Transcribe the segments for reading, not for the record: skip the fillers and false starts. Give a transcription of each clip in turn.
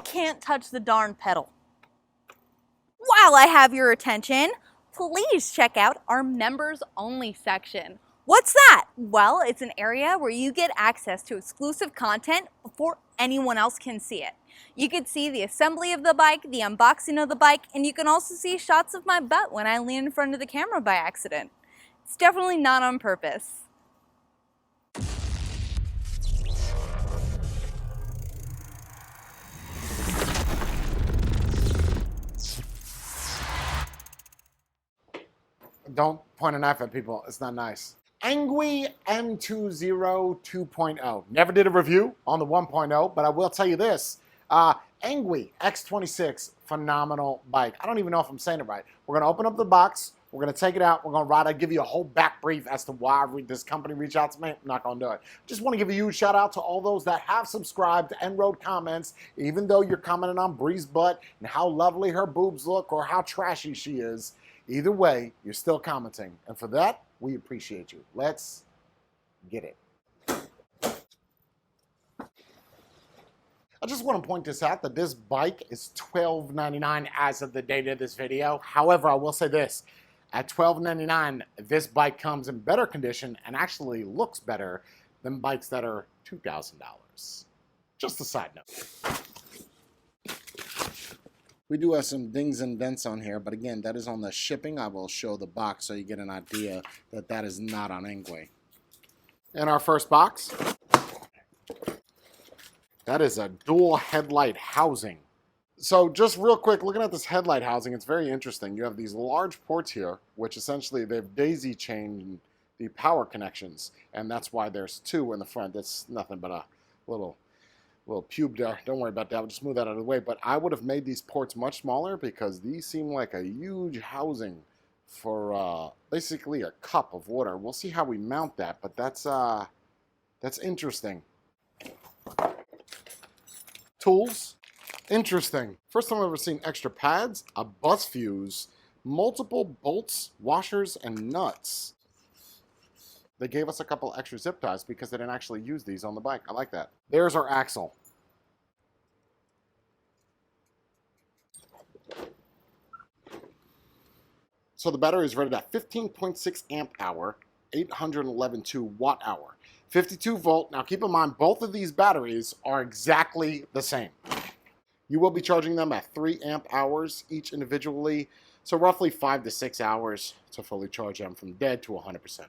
can't touch the darn pedal. While I have your attention, please check out our members only section. What's that? Well, it's an area where you get access to exclusive content before anyone else can see it. You can see the assembly of the bike, the unboxing of the bike, and you can also see shots of my butt when I lean in front of the camera by accident. It's definitely not on purpose. Don't point a knife at people. It's not nice. Engwe M20 2.0. Never did a review on the 1.0, but I will tell you this. Engwe X26, phenomenal bike. I don't even know if I'm saying it right. We're going to open up the box. We're going to take it out. We're going to ride it. I'll give you a whole back brief as to why this company reached out to me. I'm not going to do it. Just want to give a huge shout out to all those that have subscribed and wrote comments, even though you're commenting on Brie's butt and how lovely her boobs look or how trashy she is. Either way, you're still commenting. And for that, we appreciate you. Let's get it. I just want to point this out that this bike is $12.99 as of the date of this video. However, I will say this. At $12.99, this bike comes in better condition and actually looks better than bikes that are $2,000. Just a side note. We do have some dings and dents on here, but again, that is on the shipping. I will show the box so you get an idea that that is not on Engwe. In our first box, that is a dual headlight housing. So just real quick, looking at this headlight housing, it's very interesting. You have these large ports here, which essentially they've daisy chained the power connections, and that's why there's two in the front. That's nothing but a little pube there. Don't worry about that. We'll just move that out of the way. But I would have made these ports much smaller because these seem like a huge housing for basically a cup of water. We'll see how we mount that, but that's interesting. Tools, interesting. First time I've ever seen extra pads, a bus fuse, multiple bolts, washers, and nuts. They gave us a couple extra zip ties because they didn't actually use these on the bike. I like that. There's our axle. So the battery is rated at 15.6 amp hour, 811.2 watt hour, 52 volt. Now keep in mind, both of these batteries are exactly the same. You will be charging them at 3 amp hours each individually. So roughly 5 to 6 hours to fully charge them from dead to 100%.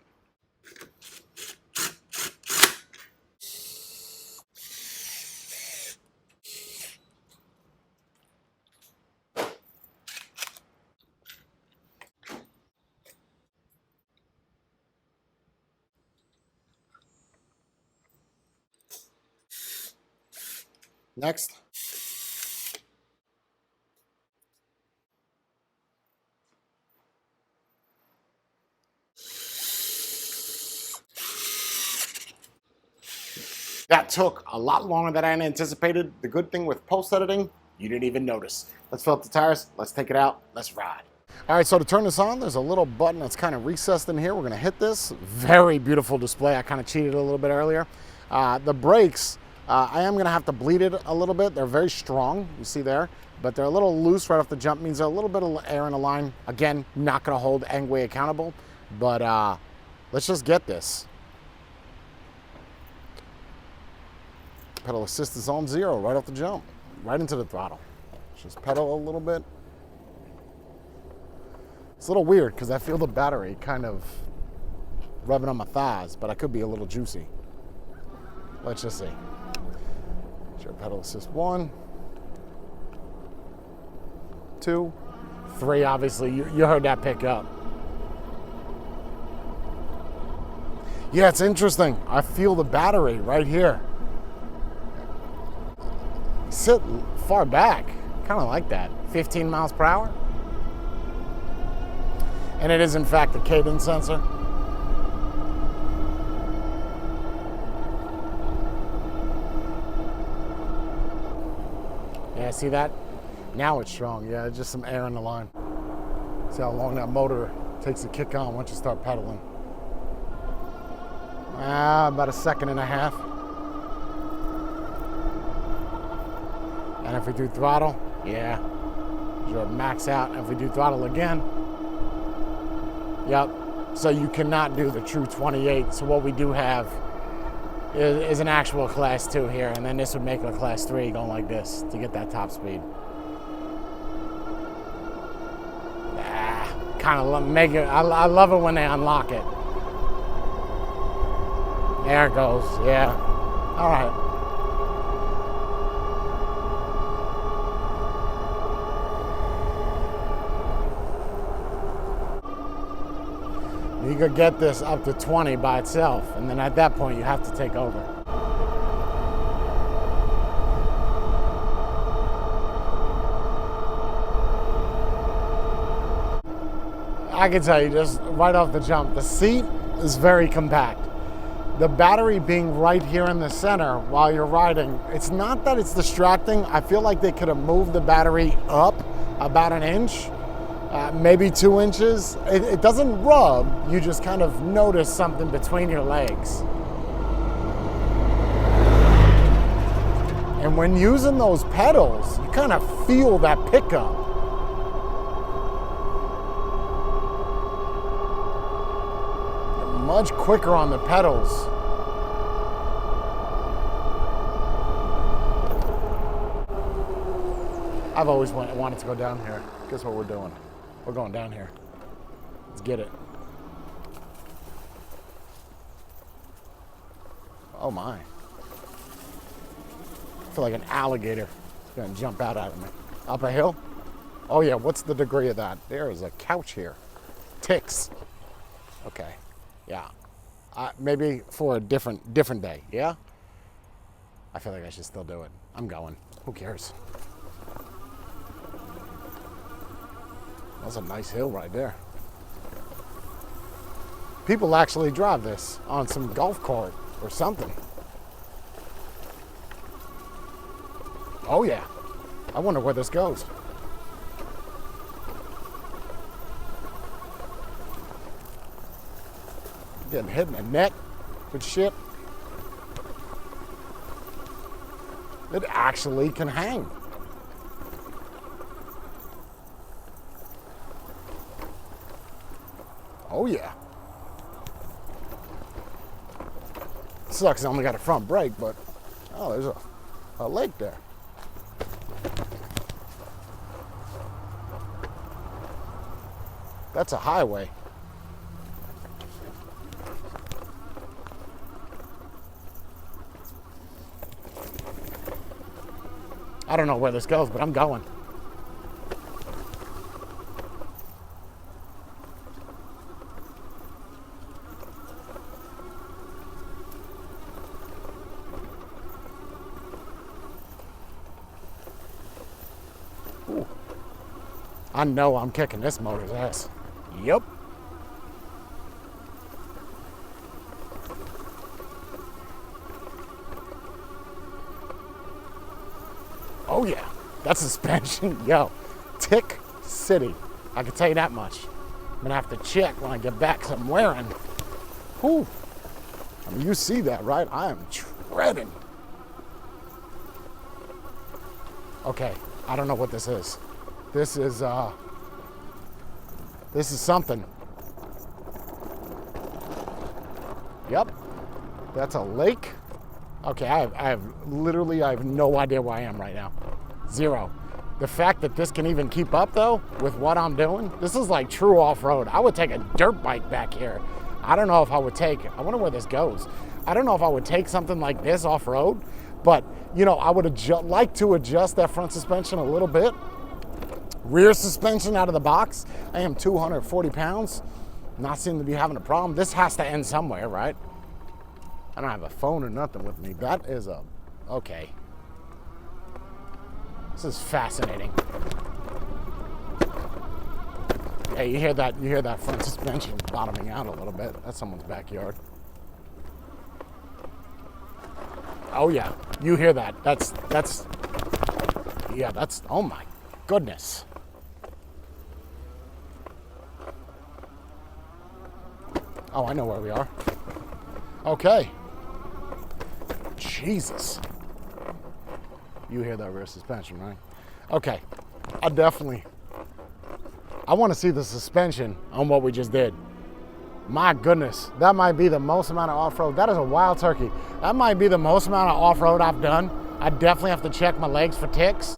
Next. That took a lot longer than I anticipated. The good thing with post-editing, you didn't even notice. Let's fill up the tires, let's take it out, let's ride. All right, so to turn this on, there's a little button that's kind of recessed in here. We're gonna hit this. Very beautiful display. I kind of cheated a little bit earlier. The brakes, I am gonna have to bleed it a little bit. They're very strong, you see there, but they're a little loose right off the jump. Means there's a little bit of air in the line. Again, not gonna hold Engwe accountable, but let's just get this. Pedal assist is on 0 right off the jump, right into the throttle. Just pedal a little bit. It's a little weird because I feel the battery kind of rubbing on my thighs, but I could be a little juicy. Let's just see. Sure, pedal assist 1, 2, 3, obviously. You heard that pick up. Yeah, it's interesting. I feel the battery right here. Sit far back, kind of like that, 15 miles per hour. And it is in fact a cadence sensor. Yeah, see that? Now it's strong, yeah, just some air in the line. See how long that motor takes to kick on once you start pedaling. About a second and a half. And if we do throttle, yeah. Sure, max out. If we do throttle again, yep. So you cannot do the true 28. So what we do have is an actual class 2 here, and then this would make a class 3 going like this to get that top speed. Kind of make it. I love it when they unlock it. There it goes. Yeah. All right. You could get this up to 20 by itself, and then at that point you have to take over. I can tell you just right off the jump, the seat is very compact. The battery being right here in the center while you're riding, it's not that it's distracting. I feel like they could have moved the battery up about an inch, maybe 2 inches. It doesn't rub, you just kind of notice something between your legs. And when using those pedals, you kind of feel that pickup. Much quicker on the pedals. I've always wanted to go down here. Guess what we're doing? We're going down here. Let's get it. Oh my. I feel like an alligator is gonna jump out at me. Up a hill? Oh yeah, what's the degree of that? There is a couch here. Ticks. Okay. Yeah, maybe for a different day, yeah? I feel like I should still do it. I'm going. Who cares? That's a nice hill right there. People actually drive this on some golf cart or something. Oh yeah. I wonder where this goes. Getting hit in the neck with shit. It actually can hang. Oh yeah. Sucks I only got a front brake, but oh, there's a lake there. That's a highway. I don't know where this goes, but I'm going. Ooh. I know I'm kicking this motor's ass. Yep. Oh yeah, that suspension, yo, Tick City. I can tell you that much. I'm gonna have to check when I get back, because I'm wearing. Whew. I mean, you see that, right? I am treading. Okay, I don't know what this is. This is something. Yep, that's a lake. Okay, I have no idea where I am right now. Zero. The fact that this can even keep up though with what I'm doing, this is like true off-road. I would take a dirt bike back here. I don't know if I would take, I wonder where this goes. I don't know if I would take something like this off-road, but you know, I would like to adjust that front suspension a little bit. Rear suspension out of the box. I am 240 pounds. Not seem to be having a problem. This has to end somewhere, right? I don't have a phone or nothing with me. That is okay. This is fascinating. Hey, you hear that front suspension bottoming out a little bit. That's someone's backyard. Oh yeah, you hear that. That's, oh my goodness. Oh, I know where we are. Okay. Jesus. You hear that rear suspension, right? Okay, I want to see the suspension on what we just did. My goodness, that might be the most amount of off-road. That is a wild turkey. That might be the most amount of off-road I've done. I definitely have to check my legs for ticks.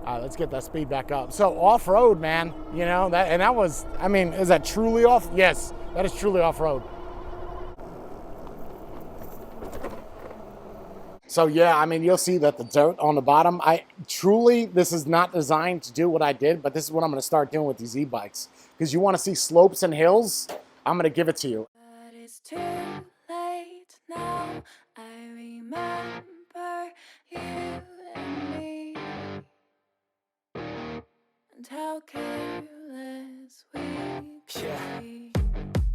All right, let's get that speed back up. So off-road, man, you know, that was, I mean, is that truly off? Yes, that is truly off-road. So yeah, I mean, you'll see that the dirt on the bottom, this is not designed to do what I did, but this is what I'm gonna start doing with these e-bikes. Because you wanna see slopes and hills, I'm gonna give it to you. But it's too late now, I remember you and me. And how careless we could be.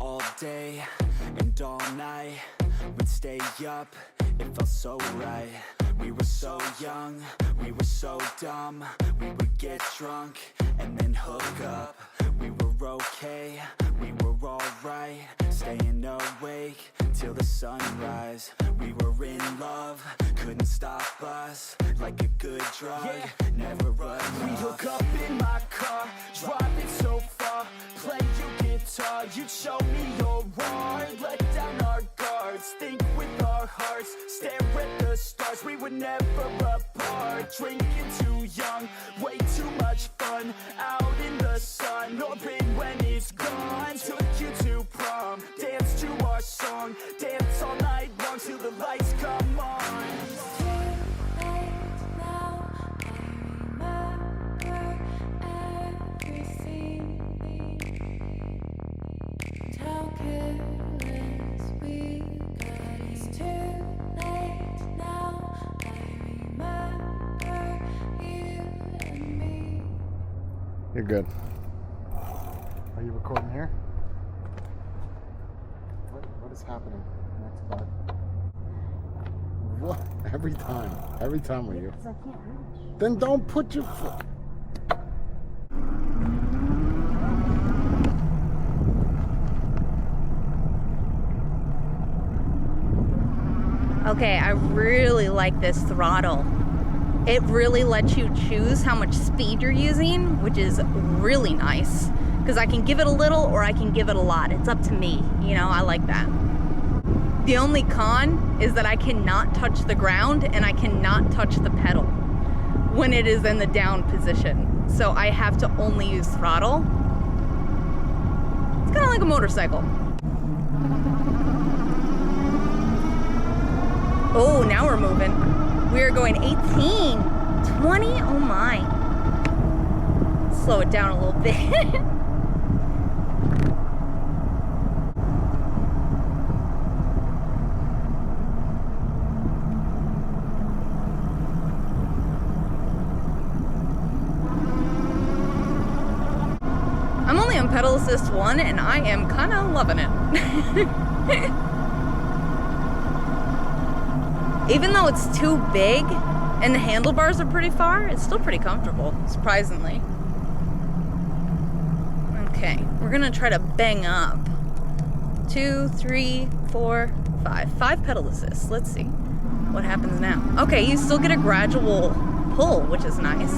All day and all night, we'd stay up, it felt so right. We were so young, we were so dumb. We would get drunk and then hook up. We were okay, we were alright, staying awake till the sunrise. We were in love, couldn't stop us, like a good drug, never enough. We hook up in my car, driving so far, play your guitar, you'd show me your art, let down our guards, think with our hearts, stare at the stars, we were never apart, drinking too young, way too much fun, out in the sun, open when it's gone, took you to prom, dance to our song, dance all night long till the lights come on. You're good. Are you recording here? What is happening next part? What? Every time with you. Because I can't reach. Then don't put your foot. Okay, I really like this throttle. It really lets you choose how much speed you're using, which is really nice. Because I can give it a little or I can give it a lot. It's up to me, you know, I like that. The only con is that I cannot touch the ground and I cannot touch the pedal when it is in the down position. So I have to only use throttle. It's kind of like a motorcycle. Oh, now we're moving. We're going 18, 20, oh my. Slow it down a little bit. I'm only on pedal assist 1 and I am kind of loving it. Even though it's too big and the handlebars are pretty far, it's still pretty comfortable, surprisingly. Okay, we're gonna try to bang up. 2, 3, 4, 5. 5 pedal assists. Let's see what happens now. Okay, you still get a gradual pull, which is nice.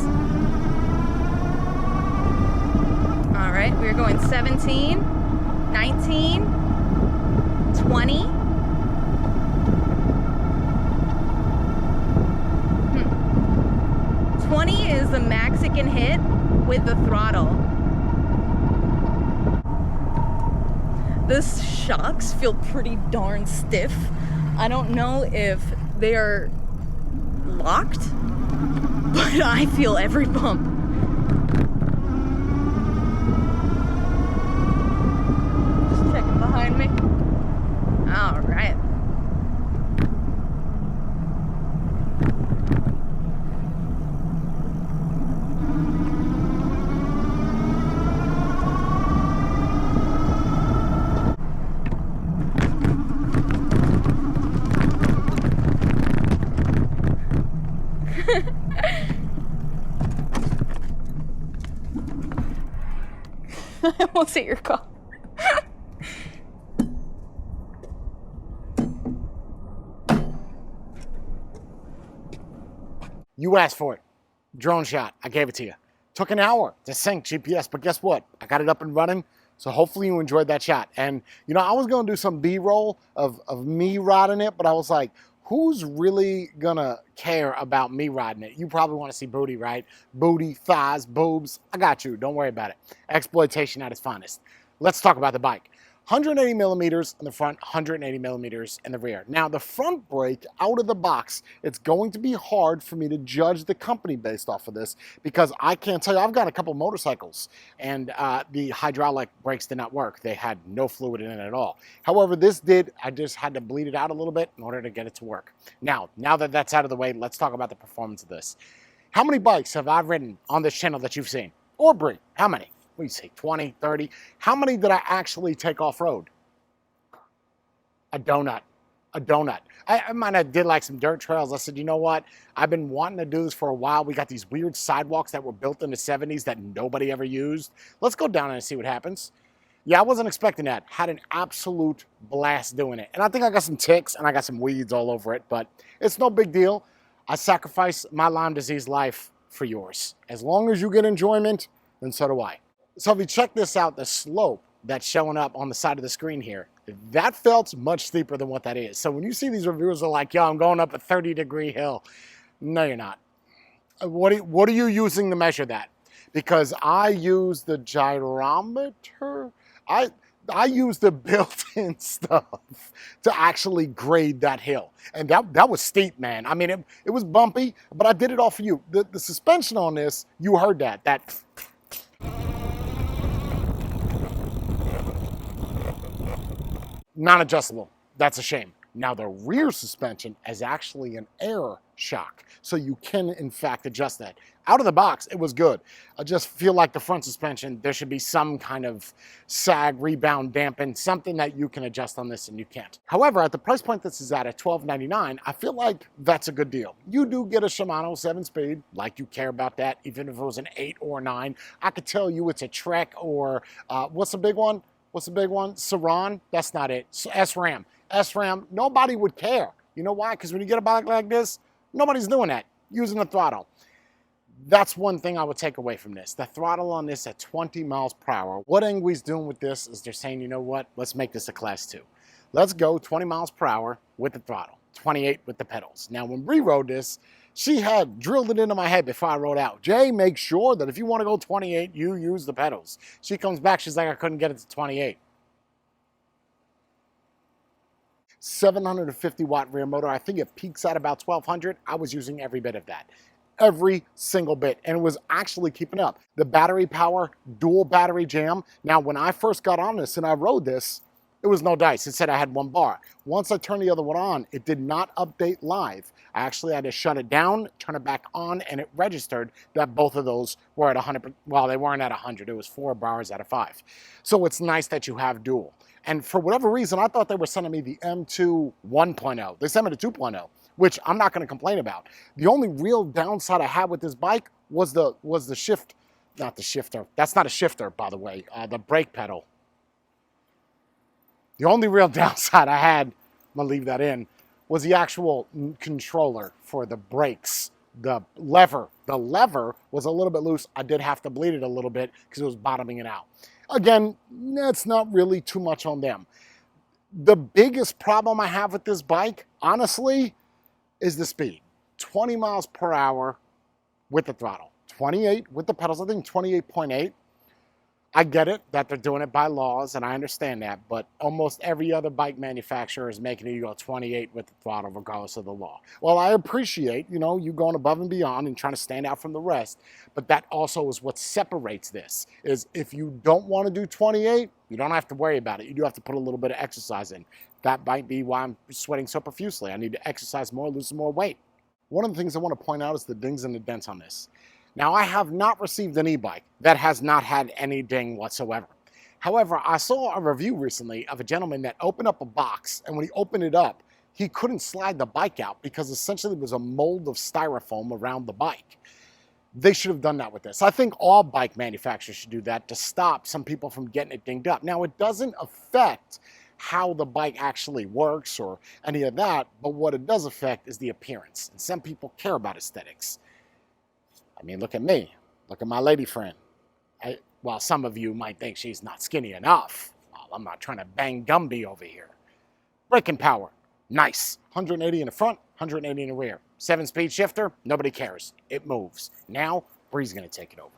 All right, we're going 17, 19, 20. 20 is the max it can hit with the throttle. The shocks feel pretty darn stiff. I don't know if they are locked, but I feel every bump. Just checking behind me. All right. I almost hit your car. You asked for it. Drone shot. I gave it to you. Took an hour to sync GPS, but guess what? I got it up and running. So hopefully you enjoyed that shot. And you know, I was gonna do some B-roll of me riding it, but I was like, who's really gonna care about me riding it? You probably want to see booty, right? Booty, thighs, boobs. I got you. Don't worry about it. Exploitation at its finest. Let's talk about the bike. 180 millimeters in the front, 180 millimeters in the rear. Now, the front brake out of the box, it's going to be hard for me to judge the company based off of this because I can't tell you, I've got a couple motorcycles and the hydraulic brakes did not work. They had no fluid in it at all. However, this did. I just had to bleed it out a little bit in order to get it to work. Now that that's out of the way, let's talk about the performance of this. How many bikes have I ridden on this channel that you've seen? Or Brie, how many? What do you say, 20, 30? How many did I actually take off-road? A donut. A donut. I might have did like some dirt trails. I said, you know what? I've been wanting to do this for a while. We got these weird sidewalks that were built in the 70s that nobody ever used. Let's go down and see what happens. Yeah, I wasn't expecting that. Had an absolute blast doing it. And I think I got some ticks and I got some weeds all over it, but it's no big deal. I sacrifice my Lyme disease life for yours. As long as you get enjoyment, then so do I. So if you check this out, the slope that's showing up on the side of the screen here, that felt much steeper than what that is. So when you see these reviewers are like, yo, I'm going up a 30-degree hill. No, you're not. What are you using to measure that? Because I use the gyrometer. I use the built-in stuff to actually grade that hill. And that was steep, man. I mean, it was bumpy, but I did it all for you. The suspension on this, you heard that non-adjustable. That's a shame. Now the rear suspension is actually an air shock, so you can in fact adjust that. Out of the box, it was good. I just feel like the front suspension, there should be some kind of sag, rebound, dampen, something that you can adjust on this and you can't. However, at the price point this is at $12.99, I feel like that's a good deal. You do get a Shimano 7-speed, like you care about that, even if it was an 8 or 9. I could tell you it's a Trek or, what's the big one? What's the big one? Saran? That's not it. SRAM. SRAM, nobody would care. You know why? Because when you get a bike like this, nobody's doing that, using the throttle. That's one thing I would take away from this. The throttle on this at 20 miles per hour. What Engwe's doing with this is they're saying, you know what? Let's make this a class 2. Let's go 20 miles per hour with the throttle, 28 with the pedals. Now, when Brie rode this, she had drilled it into my head before I rode out. Jay, make sure that if you want to go 28, you use the pedals. She comes back, she's like, I couldn't get it to 28. 750 watt rear motor. I think it peaks at about 1200. I was using every bit of that. Every single bit, and it was actually keeping up. The battery power, dual battery jam. Now, when I first got on this and I rode this, it was no dice. It said I had 1 bar. Once I turned the other one on, it did not update live. I actually had to shut it down, turn it back on, and it registered that both of those were at 100. Well, they weren't at 100. It was 4 bars out of 5. So it's nice that you have dual. And for whatever reason, I thought they were sending me the M2 1.0. They sent me the 2.0, which I'm not going to complain about. The only real downside I had with this bike was the shift, not the shifter. That's not a shifter, by the way. The brake pedal. The only real downside I had, I'm gonna leave that in, was the actual controller for the brakes. The lever was a little bit loose. I did have to bleed it a little bit because it was bottoming it out. Again, that's not really too much on them. The biggest problem I have with this bike, honestly, is the speed. 20 miles per hour with the throttle. 28 with the pedals, I think 28.8. I get it that they're doing it by laws, and I understand that, but almost every other bike manufacturer is making you go 28 with the throttle regardless of the law. Well, I appreciate, you know, you going above and beyond and trying to stand out from the rest, but that also is what separates this, is if you don't want to do 28, you don't have to worry about it. You do have to put a little bit of exercise in. That might be why I'm sweating so profusely. I need to exercise more, lose some more weight. One of the things I want to point out is the dings and the dents on this. Now, I have not received an e-bike that has not had any ding whatsoever. However, I saw a review recently of a gentleman that opened up a box, and when he opened it up, he couldn't slide the bike out because essentially there was a mold of styrofoam around the bike. They should have done that with this. I think all bike manufacturers should do that to stop some people from getting it dinged up. Now, it doesn't affect how the bike actually works or any of that, but what it does affect is the appearance. And some people care about aesthetics. I mean, look at me. Look at my lady friend. Well, some of you might think she's not skinny enough. Well, I'm not trying to bang Gumby over here. Braking power, nice. 180 in the front, 180 in the rear. 7-speed shifter, nobody cares. It moves. Now, Brie's gonna take it over.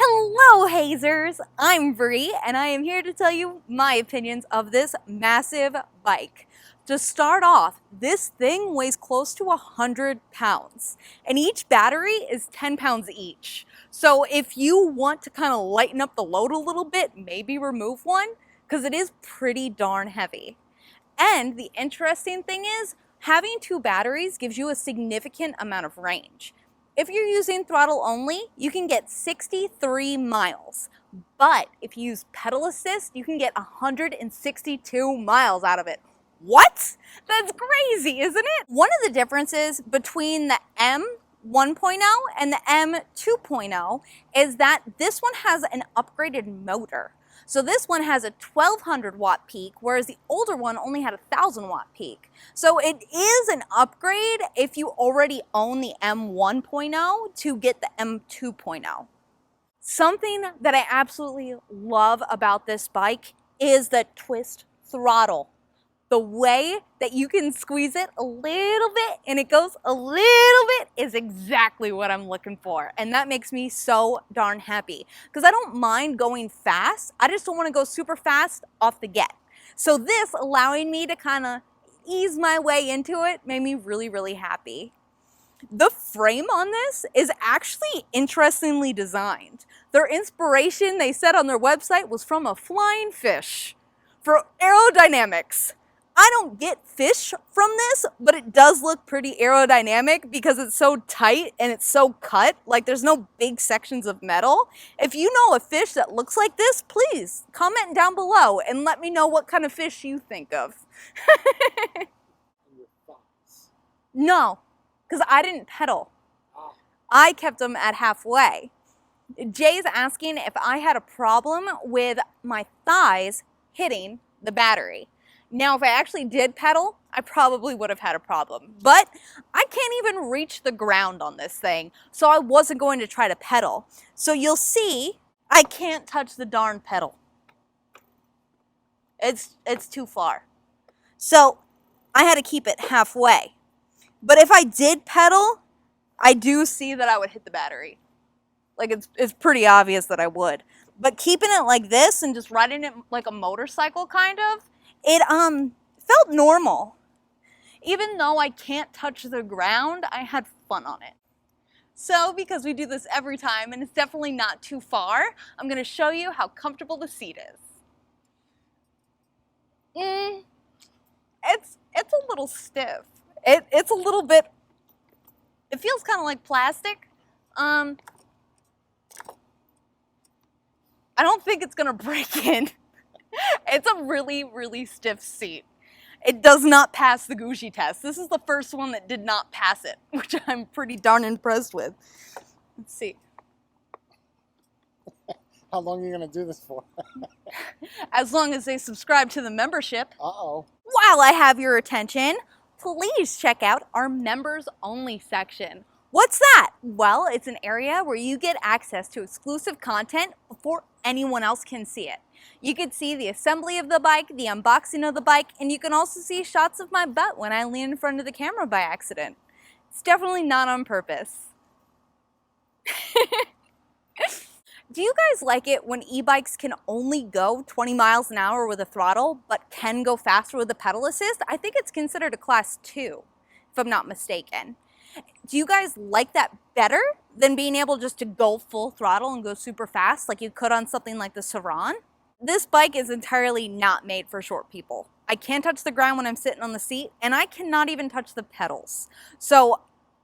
Hello, hazers! I'm Brie, and I am here to tell you my opinions of this massive bike. To start off, this thing weighs close to 100 pounds, and each battery is 10 pounds each. So if you want to kind of lighten up the load a little bit, maybe remove one, because it is pretty darn heavy. And the interesting thing is, having 2 batteries gives you a significant amount of range. If you're using throttle only, you can get 63 miles. But if you use pedal assist, you can get 162 miles out of it. What? That's crazy, isn't it? One of the differences between the M 1.0 and the M 2.0 is that this one has an upgraded motor. So this one has a 1200 watt peak, whereas the older one only had a 1000 watt peak. So it is an upgrade if you already own the M 1.0 to get the M 2.0. Something that I absolutely love about this bike is the twist throttle. The way that you can squeeze it a little bit and it goes a little bit is exactly what I'm looking for. And that makes me so darn happy because I don't mind going fast. I just don't want to go super fast off the get. So this allowing me to kind of ease my way into it made me really, really happy. The frame on this is actually interestingly designed. Their inspiration, they said on their website, was from a flying fish for aerodynamics. I don't get fish from this, but it does look pretty aerodynamic because it's so tight and it's so cut. Like there's no big sections of metal. If you know a fish that looks like this, please comment down below and let me know what kind of fish you think of. No, because I didn't pedal. I kept them at halfway. Jay's asking if I had a problem with my thighs hitting the battery. Now, if I actually did pedal, I probably would have had a problem. But I can't even reach the ground on this thing, so I wasn't going to try to pedal. So you'll see, I can't touch the darn pedal. It's too far. So I had to keep it halfway. But if I did pedal, I do see that I would hit the battery. Like it's pretty obvious that I would. But keeping it like this and just riding it like a motorcycle kind of, it felt normal. Even though I can't touch the ground, I had fun on it. So because we do this every time and it's definitely not too far, I'm gonna show you how comfortable the seat is. It's a little stiff. It's a little bit, it feels kind of like plastic. I don't think it's gonna break in. It's a really, really stiff seat. It does not pass the Gucci test. This is the first one that did not pass it, which I'm pretty darn impressed with. Let's see. How long are you gonna do this for? As long as they subscribe to the membership. Uh-oh. While I have your attention, please check out our members only section. What's that? Well, it's an area where you get access to exclusive content before anyone else can see it. You can see the assembly of the bike, the unboxing of the bike, and you can also see shots of my butt when I lean in front of the camera by accident. It's definitely not on purpose. Do you guys like it when e-bikes can only go 20 miles an hour with a throttle, but can go faster with a pedal assist? I think it's considered a class 2, if I'm not mistaken. Do you guys like that better than being able just to go full throttle and go super fast like you could on something like the Saran? This bike is entirely not made for short people. I can't touch the ground when I'm sitting on the seat, and I cannot even touch the pedals. So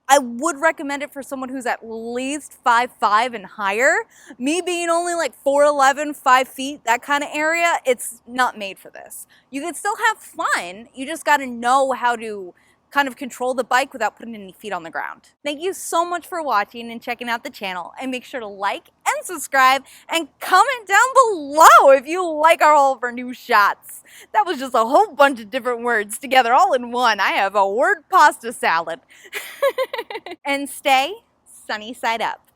I would recommend it for someone who's at least 5'5" and higher. Me being only like 4'11", 5 feet, that kind of area, it's not made for this. You can still have fun, you just gotta know how to kind of control the bike without putting any feet on the ground. Thank you so much for watching and checking out the channel, and make sure to like and subscribe and comment down below if you like all of our new shots. That was just a whole bunch of different words together all in one. I have a word pasta salad. And stay sunny side up.